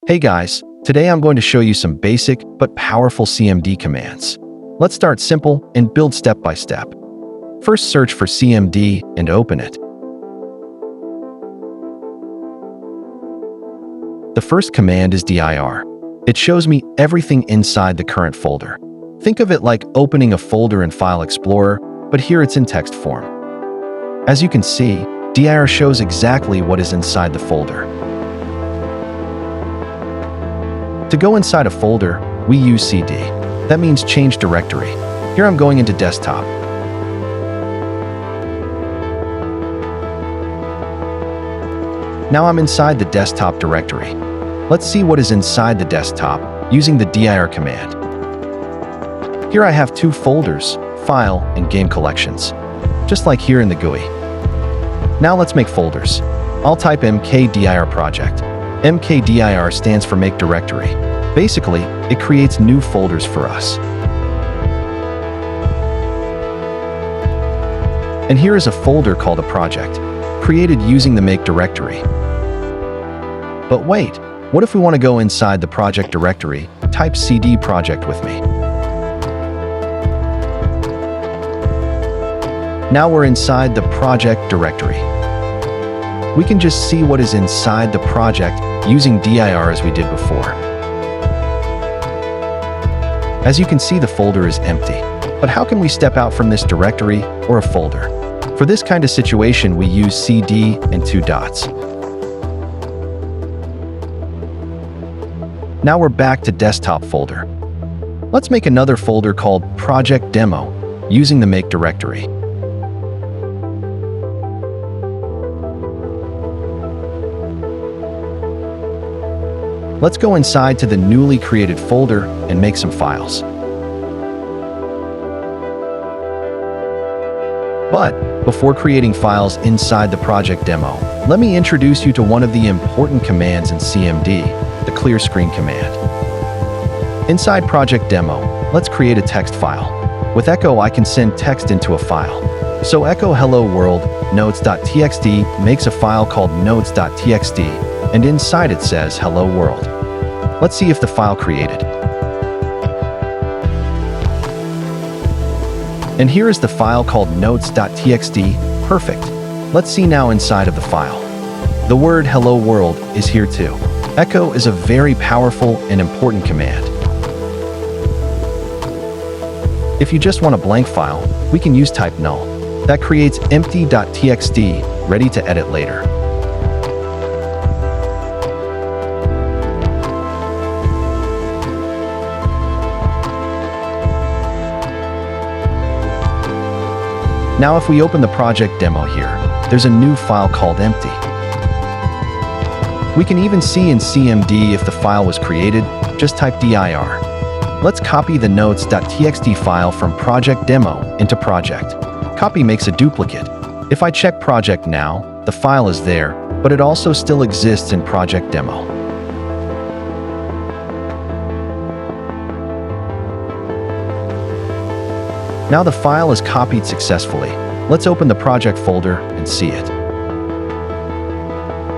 Hey guys, today I'm going to show you some basic but powerful CMD commands. Let's start simple and build step by step. First, search for CMD and open it. The first command is dir. It shows me everything inside the current folder. Think of it like opening a folder in File Explorer, but here it's in text form. As you can see, dir shows exactly what is inside the folder. To go inside a folder, we use cd. That means change directory. Here I'm going into desktop. Now I'm inside the desktop directory. Let's see what is inside the desktop using the dir command. Here I have two folders, File and Game Collections, just like here in the GUI. Now let's make folders. I'll type mkdir project. mkdir stands for make directory. Basically, it creates new folders for us. And here is a folder called a project, created using the make directory. But wait, what if we want to go inside the project directory? Type cd project with me. Now we're inside the project directory. We can just see what is inside the project using dir as we did before. As you can see, the folder is empty. But how can we step out from this directory or a folder? For this kind of situation, we use cd and two dots. Now we're back to desktop folder. Let's make another folder called project demo using the make directory. Let's go inside to the newly created folder and make some files. But before creating files inside the project demo, let me introduce you to one of the important commands in CMD, the clear screen command. Inside project demo, let's create a text file. With echo, I can send text into a file. So echo hello world notes.txt makes a file called notes.txt, and inside it says hello world. Let's see if the file created. And here is the file called notes.txt. Perfect. Let's see now inside of the file. The word hello world is here too. Echo is a very powerful and important command. If you just want a blank file, we can use type null. That creates empty.txt, ready to edit later. Now if we open the project demo here, there's a new file called empty. We can even see in CMD if the file was created, just type dir. Let's copy the notes.txt file from project demo into project. Copy makes a duplicate. If I check project now, the file is there, but it also still exists in project demo. Now the file is copied successfully. Let's open the project folder and see it.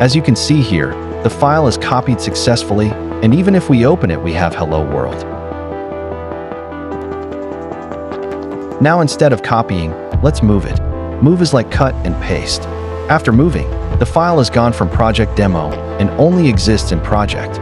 As you can see here, the file is copied successfully, and even if we open it, we have hello world. Now instead of copying, let's move it. Move is like cut and paste. After moving, the file is gone from project demo and only exists in project.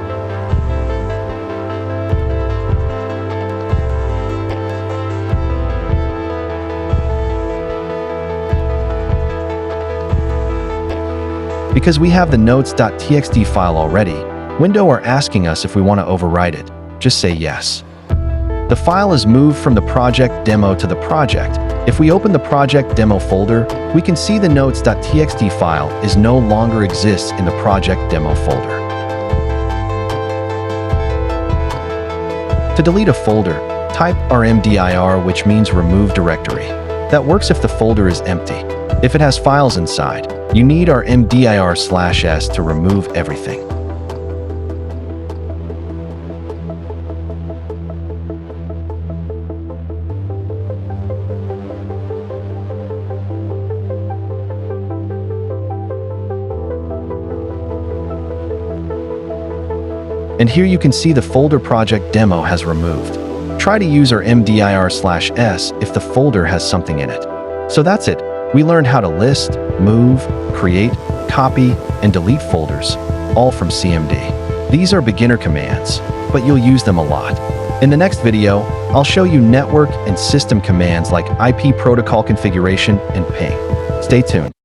Because we have the notes.txt file already, Windows are asking us if we want to overwrite it. Just say yes. The file is moved from the project demo to the project. If we open the project demo folder, we can see the notes.txt file is no longer exists in the project demo folder. To delete a folder, type rmdir, which means remove directory. That works if the folder is empty. If it has files inside, you need rmdir/s to remove everything. And here you can see the folder project demo has removed. Try to use rmdir/s if the folder has something in it. So that's it. We learned how to list, move, create, copy, and delete folders, all from CMD. These are beginner commands, but you'll use them a lot. In the next video, I'll show you network and system commands like IP protocol configuration and ping. Stay tuned.